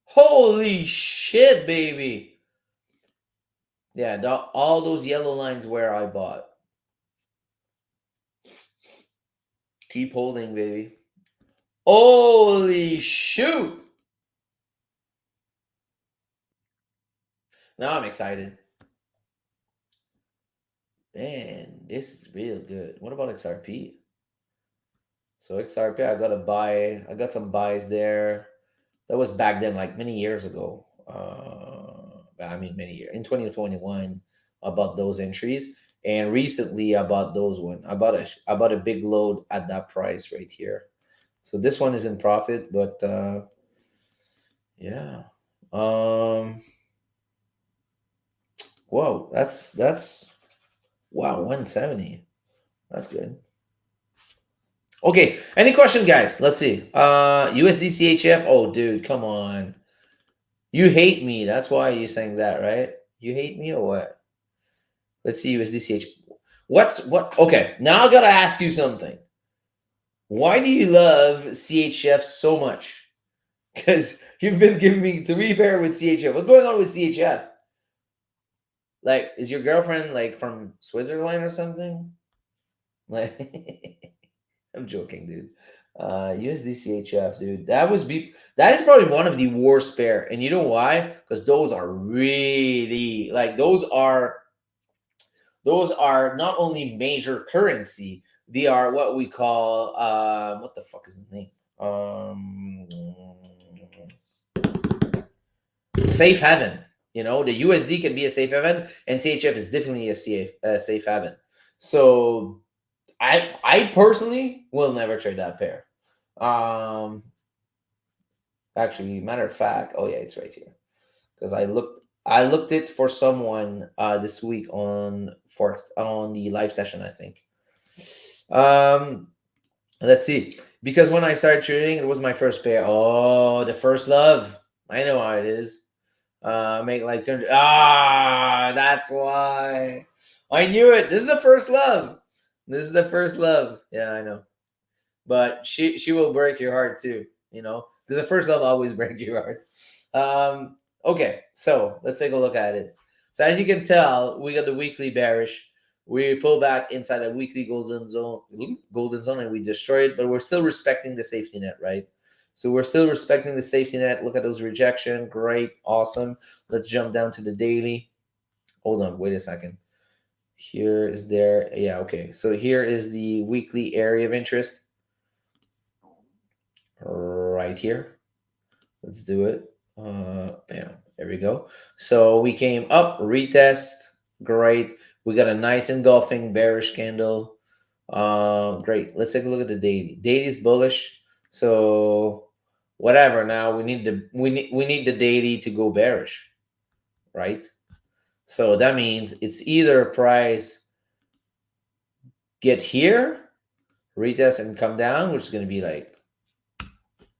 Holy shit, baby. Yeah, all those yellow lines where I bought. Keep holding, baby. Holy shoot! Now I'm excited. Man, this is real good. What about XRP? So XRP, I got some buys there. That was back then, like many years ago. I mean, many years in 2021. I bought those entries, and recently I bought those one. I bought a big load at that price right here. So this one is in profit, but yeah. Um. Whoa, that's wow, 170. That's good. Okay, any question, guys? Let's see. USDCHF. Oh, dude, come on. You hate me. That's why you're saying that, right? You hate me or what? Let's see USDCH. What? Okay, now I gotta ask you something. Why do you love CHF so much? Because you've been giving me three pair with CHF. What's going on with CHF? Like, is your girlfriend like from Switzerland or something? Like, I'm joking, dude. USDCHF, dude. That is probably one of the worst pair. And you know why? Because those are really like those are not only major currency, they are what we call what the fuck is the name? Safe haven. You know, the USD can be a safe haven, and CHF is definitely a safe haven. So I personally will never trade that pair. Um, Actually, matter of fact, oh yeah, it's right here because I looked it for someone this week on Forex on the live session, I think. Um, let's see, because when I started trading, it was my first pair. Oh, the first love. I know how it is. Make like 200. Ah, that's why. I knew it. This is the first love. This is the first love. Yeah, I know. But she will break your heart too. You know, because the first love always breaks your heart. Okay, so let's take a look at it. So as you can tell, we got the weekly bearish. We pull back inside a weekly golden zone, and we destroy it. But we're still respecting the safety net, right? So we're still respecting the safety net. Look at those rejection. Great, awesome. Let's jump down to the daily. Hold on, wait a second. Here is there. Yeah, okay. So here is the weekly area of interest right here. Let's do it. Bam. There we go. So we came up, retest. Great. We got a nice engulfing bearish candle. Great. Let's take a look at the daily. Daily is bullish. So whatever. Now we need the daily to go bearish, right? So that means it's either price get here, retest and come down, which is going to be like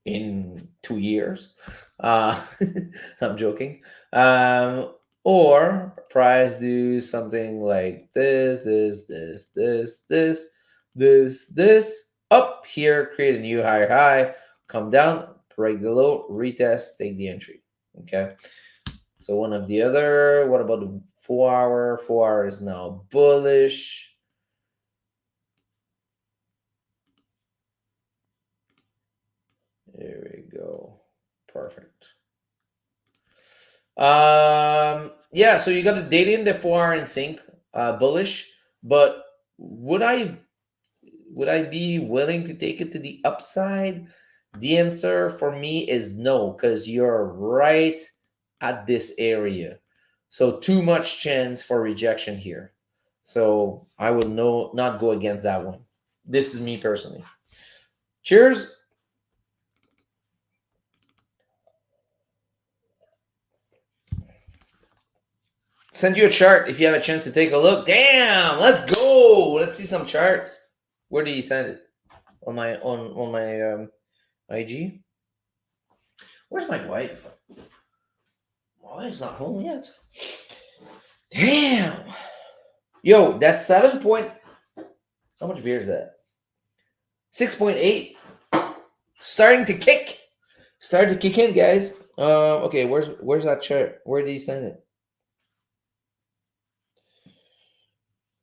in 2 years. I'm joking. Or price do something like this. Up here, create a new higher high, come down, break the low, retest, take the entry. Okay. So one of the other. What about the 4 hour? 4 hour is now bullish. There we go. Perfect. Yeah, so you got the daily and the 4 hour in sync, bullish, but would I be willing to take it to the upside? The answer for me is no, because you're right at this area. So too much chance for rejection here. So I would not go against that one. This is me personally. Cheers. Send you a chart if you have a chance to take a look. Damn, let's go. Let's see some charts. Where did you send it? On my IG. Where's my wife? My wife's not home yet. Damn. Yo, that's 7 point. How much beer is that? 6.8. Starting to kick. Starting to kick in, guys. Okay, where's that chart? Where did you send it?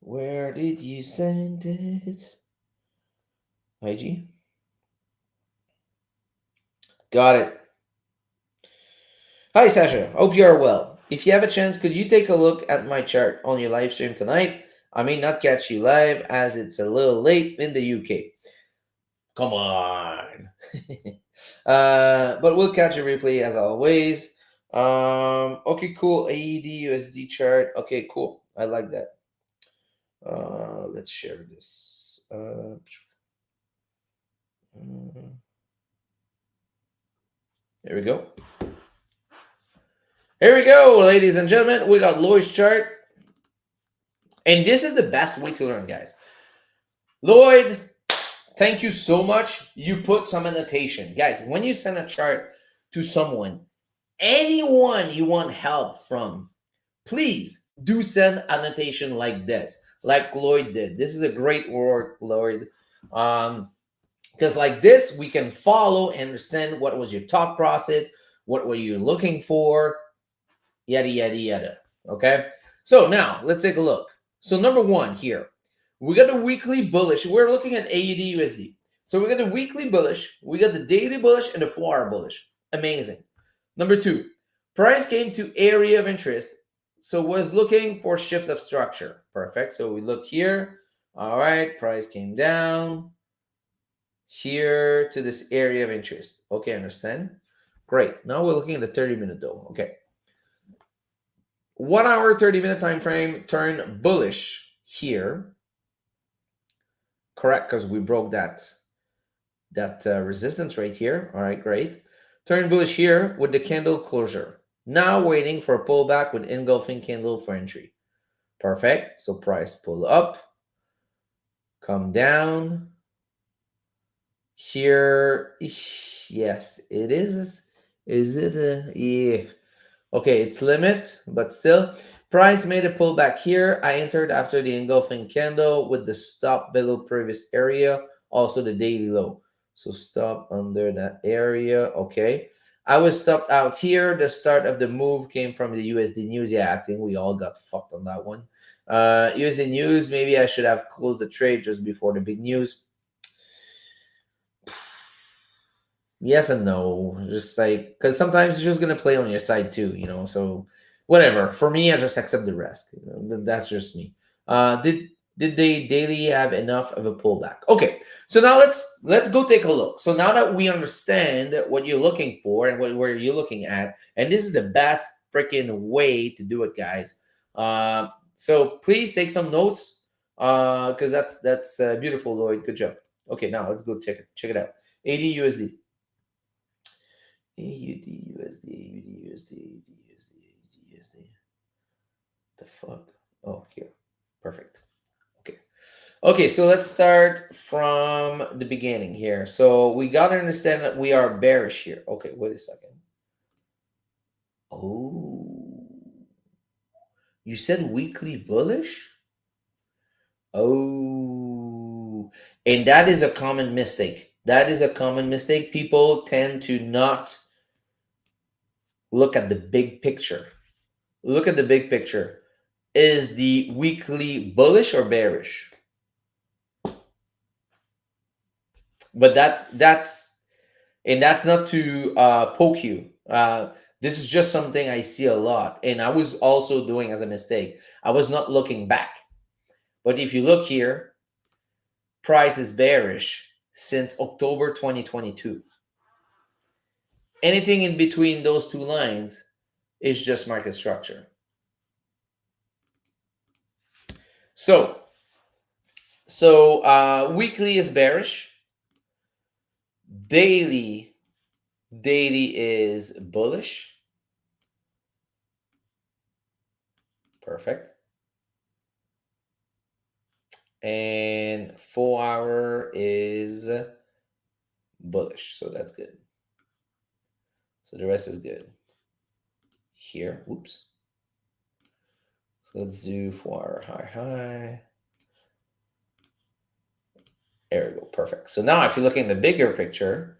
Where did you send it? IG. Got it. Hi, Sasha. Hope you are well. If you have a chance, could you take a look at my chart on your live stream tonight? I may not catch you live as it's a little late in the UK. Come on. But we'll catch a replay as always. Okay, cool. AED USD chart. Okay, cool. I like that. Let's share this. Here we go. Here we go, ladies and gentlemen. We got Lloyd's chart. And this is the best way to learn, guys. Lloyd, thank you so much. You put some annotation. Guys, when you send a chart to someone, anyone you want help from, please do send annotation like this, like Lloyd did. This is a great work, Lloyd. Because like this, we can follow and understand what was your thought process, what were you looking for, yada, yada, yada. Okay? So now, let's take a look. So number one here, we got the weekly bullish. We're looking at AUD USD. So we got the weekly bullish, we got the daily bullish, and the 4-hour bullish. Amazing. Number two, price came to area of interest. So was looking for shift of structure. Perfect. So we look here. All right, price came down here to this area of interest. Okay, understand? Great. Now we're looking at the 30-minute though. Okay. 1 hour, 30-minute time frame turned bullish here. Correct, because we broke that resistance right here. All right, great. Turned bullish here with the candle closure. Now waiting for a pullback with engulfing candle for entry. Perfect. So price pull up, come down. Here, yes, it is. Is it a, yeah. Okay, it's limit, but still. Price made a pullback here. I entered after the engulfing candle with the stop below previous area, also the daily low. So stop under that area. Okay. I was stopped out here. The start of the move came from the USD news. Yeah, I think we all got fucked on that one. USD news, maybe I should have closed the trade just before the big news. Yes and no, just like, because sometimes it's just gonna play on your side too, you know. So whatever. For me, I just accept the risk. You know, that's just me. Did they daily have enough of a pullback? Okay, so now let's go take a look. So now that we understand what you're looking for and where you're looking at, and this is the best freaking way to do it, guys. So please take some notes, because that's beautiful, Lloyd. Good job. Okay, now let's go check it out. AD USD. AUD USD, AUD USD, AUD USD, AUD USD. The fuck? Oh, here. Perfect. Okay. Okay, so let's start from the beginning here. So we got to understand that we are bearish here. Okay, wait a second. Oh. You said weekly bullish? Oh. And that is a common mistake. That is a common mistake. People tend to not look at the big picture. Look at the big picture. Is the weekly bullish or bearish? But that's not to poke you. This is just something I see a lot, and I was also doing as a mistake. I was not looking back. But if you look here, price is bearish since October 2022. Anything in between those two lines is just market structure. So weekly is bearish. Daily is bullish. Perfect. And 4-hour is bullish, so that's good. So the rest is good. Here, whoops. So let's do 4-hour high. There we go, perfect. So now if you look in the bigger picture,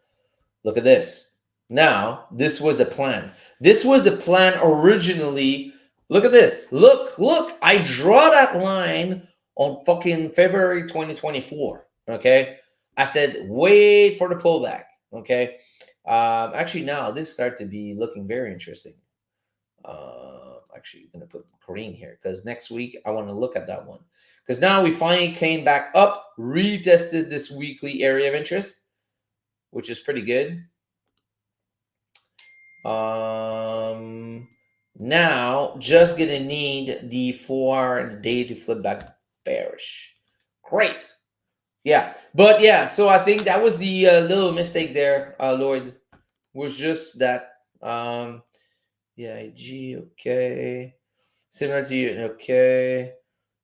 look at this. Now, this was the plan. This was the plan originally. Look at this. Look, I draw that line on fucking February 2024, okay? I said, wait for the pullback. Okay. Actually, now this started to be looking very interesting. Actually, I'm going to put green here because next week I want to look at that one. Because now we finally came back up, retested this weekly area of interest, which is pretty good. Now just gonna need the 4 and the day to flip back bearish. Great. Yeah, but yeah, so I think that was the little mistake there, Lloyd, was just that. Yeah, IG, okay. Similar to you, okay.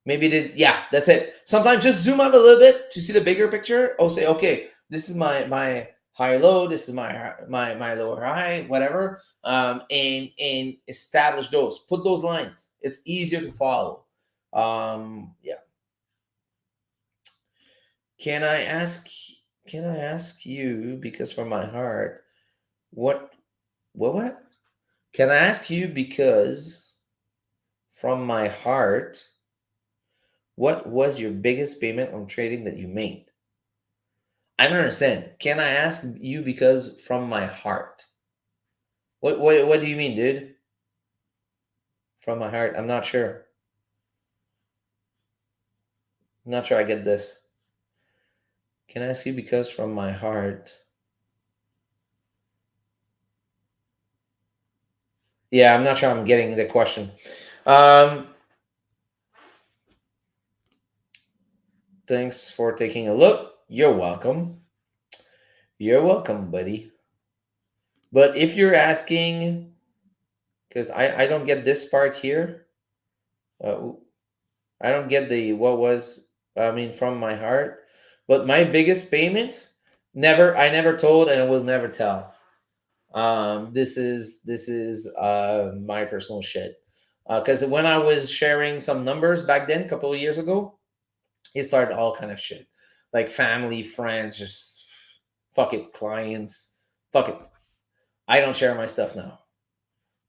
Maybe it, yeah, that's it. Sometimes just zoom out a little bit to see the bigger picture. I'll say, okay, this is my high low, this is my lower high, whatever. And establish those, put those lines. It's easier to follow. Yeah. Can I ask? Can I ask you, because from my heart, what, what? Can I ask you because from my heart, what was your biggest payment on trading that you made? I don't understand. Can I ask you because from my heart? What do you mean, dude? From my heart? I'm not sure. I'm not sure I get this. Can I ask you because from my heart? Yeah, I'm not sure I'm getting the question. Um, Thanks for taking a look. You're welcome. You're welcome, buddy. But if you're asking, because I don't get this part here. Uh, I don't get the what was, I mean, from my heart. But my biggest payment, I never told and I will never tell. This is my personal shit. Because when I was sharing some numbers back then, a couple of years ago, it started all kind of shit, like family, friends, just fuck it, clients, fuck it. I don't share my stuff now.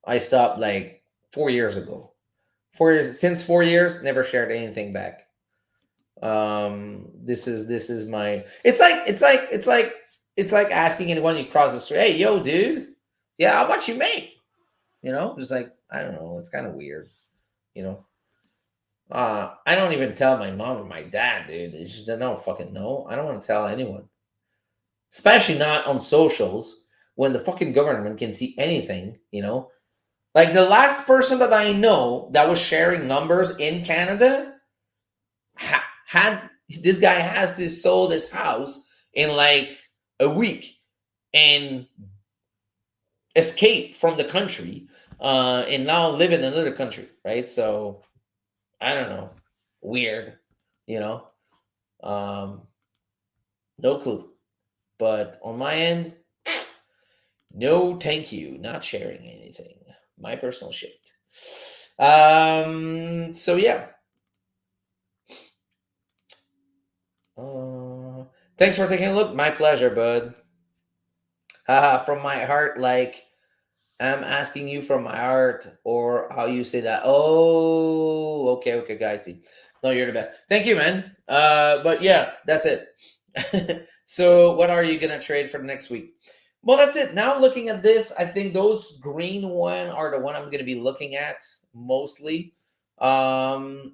I stopped like 4 years ago. 4 years, since 4 years, never shared anything back. This is my, it's like asking anyone you cross the street, hey yo dude, yeah, how much you make, just like, I don't know, it's kind of weird, you know I don't even tell my mom or my dad, dude. They just don't fucking know. I don't want to tell anyone, especially not on socials when the fucking government can see anything. Like the last person that I know that was sharing numbers in Canada had this guy has this sold his house in like a week and escaped from the country, and now live in another country, right? So I don't know, weird, you know. Um, no clue. But on my end, no, thank you, not sharing anything. My personal shit. So yeah. Thanks for taking a look. My pleasure, bud. Haha, from my heart, like I'm asking you from my heart, or how you say that. Oh, okay, guys. See, no, you're the best. Thank you, man. But yeah, that's it. So, what are you gonna trade for the next week? Well, that's it. Now, looking at this, I think those green one are the one I'm gonna be looking at mostly. What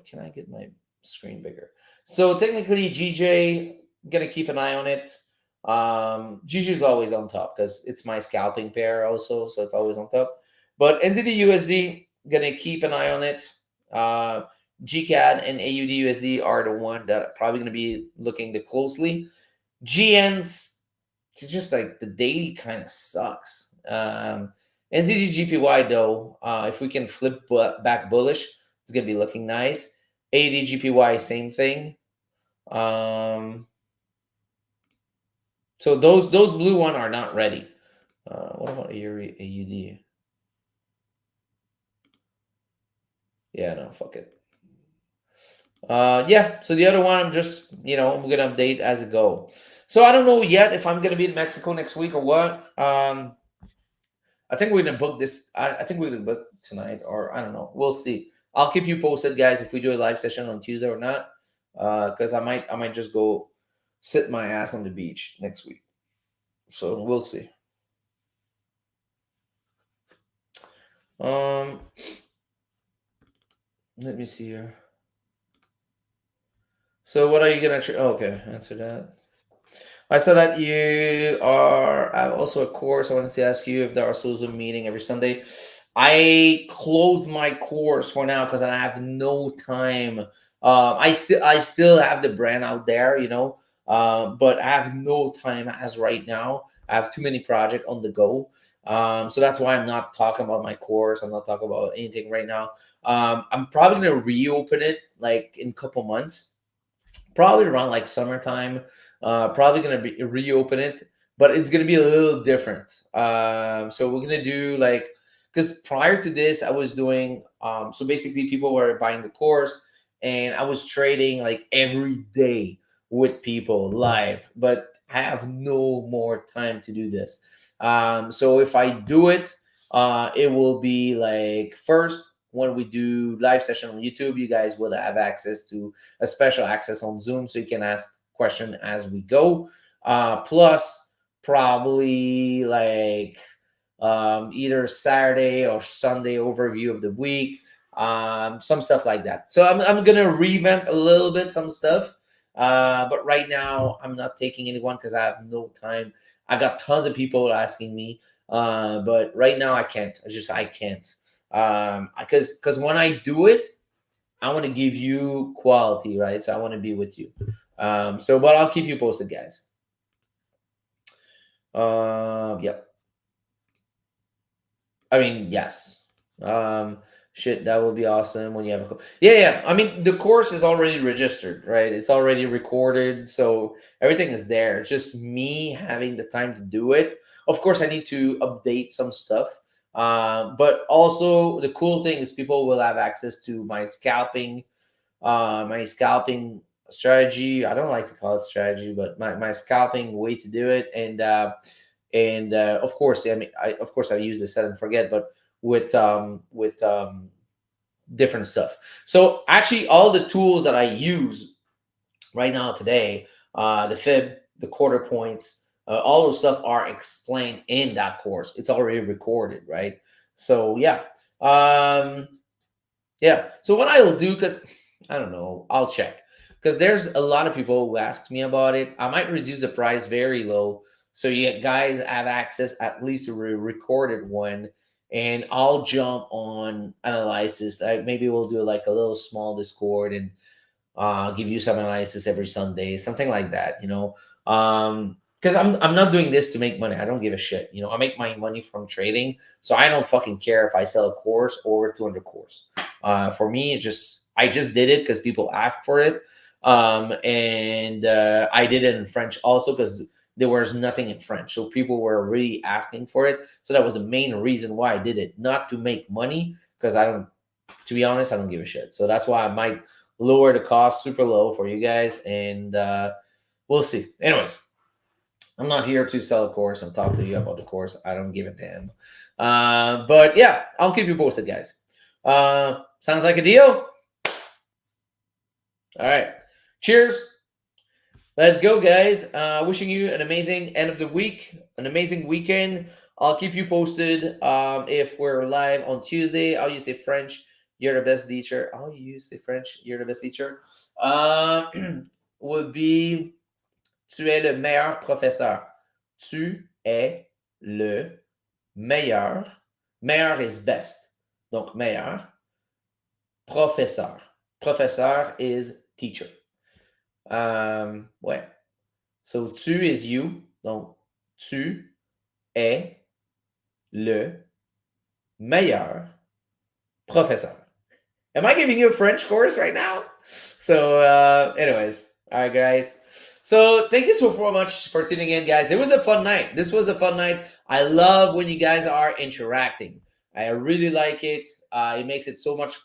can I get my screen bigger? So technically, GJ, gonna keep an eye on it. GG is always on top because it's my scalping pair also, so it's always on top. But NZD/USD, gonna keep an eye on it. GCAD and AUD/USD are the one that are probably gonna be looking the closely. GNs, it's just like the daily kind of sucks. NZD/GPY though, if we can flip back bullish, it's gonna be looking nice. AUD/GPY, same thing. So those blue one are not ready. What about AUD? Yeah, no, fuck it. Yeah. So the other one, I'm just I'm gonna update as it go. So I don't know yet if I'm gonna be in Mexico next week or what. I think we're gonna book this. I think we're gonna book tonight, or I don't know. We'll see. I'll keep you posted, guys, if we do a live session on Tuesday or not. Because I might just go. sit my ass on the beach next week. So we'll see. Let me see here. So what are you gonna? Okay, answer that. I saw that you are also a course. I wanted to ask you if there are Zoom meeting every Sunday. I closed my course for now because I have no time. I still have the brand out there, but I have no time as right now. I have too many projects on the go. So that's why I'm not talking about my course. I'm not talking about anything right now. I'm probably gonna reopen it like in a couple months, probably around like summertime. Probably gonna be reopen it, but it's gonna be a little different. So we're gonna do like, because prior to this, I was doing so basically people were buying the course, and I was trading like every day with people live, but I have no more time to do this. So if I do it, it will be like first when we do live session on YouTube, you guys will have access to a special access on Zoom, so you can ask question as we go. Plus, probably like either Saturday or Sunday overview of the week, some stuff like that. So I'm gonna revamp a little bit some stuff, but right now I'm not taking anyone because I have no time. I got tons of people asking me, but right now I can't. I can't. Because when I do it, I want to give you quality, right? So I want to be with you. But I'll keep you posted, guys. Yep. I mean, yes. Shit, that would be awesome when you have a. Yeah. I mean, the course is already registered, right? It's already recorded, so everything is there. It's just me having the time to do it. Of course, I need to update some stuff. But also the cool thing is people will have access to my scalping strategy. I don't like to call it strategy, but my scalping way to do it. And of course, I mean, of course I use the set and forget, but with different stuff. So actually, all the tools that I use right now today, the fib, the quarter points, all those stuff are explained in that course. It's already recorded, right? So um, yeah. So what I'll do, because I don't know, I'll check. Because there's a lot of people who asked me about it. I might reduce the price very low, so you guys have access at least to a recorded one, and I'll jump on analysis. Maybe we'll do like a little small Discord and give you some analysis every Sunday, something like that. Because I'm not doing this to make money. I don't give a shit. I make my money from trading, so I don't fucking care if I sell a course or 200 course. For me, I just did it because people asked for it, and I did it in French also because there was nothing in French, so people were really asking for it. So that was the main reason why I did it, not to make money, because I don't. To be honest, I don't give a shit. So that's why I might lower the cost super low for you guys, and we'll see. Anyways, I'm not here to sell a course and talk to you about the course. I don't give a damn. But yeah, I'll keep you posted, guys. Sounds like a deal. All right. Cheers. Let's go, guys. Wishing you an amazing end of the week, an amazing weekend. I'll keep you posted if we're live on Tuesday. I'll use a French. You're the best teacher. I'll use a French. You're the best teacher. Would be tu es le meilleur professeur. Tu es le meilleur. Meilleur is best. Donc meilleur. Professeur. Professeur is teacher. Ouais. So tu is you. Donc tu es le meilleur professeur. Am I giving you a French course right now? So, anyways, all right, guys. So, thank you so much for tuning in, guys. It was a fun night. This was a fun night. I love when you guys are interacting. I really like it. It makes it so much.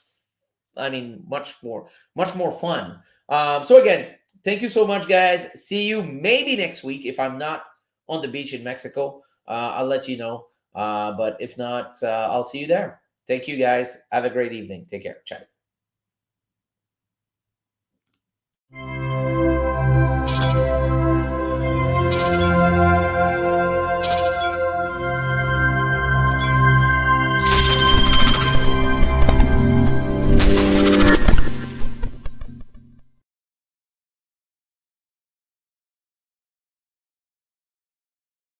Much more fun. So again, thank you so much, guys. See you maybe next week if I'm not on the beach in Mexico. I'll let you know. But if not, I'll see you there. Thank you, guys. Have a great evening. Take care. Ciao.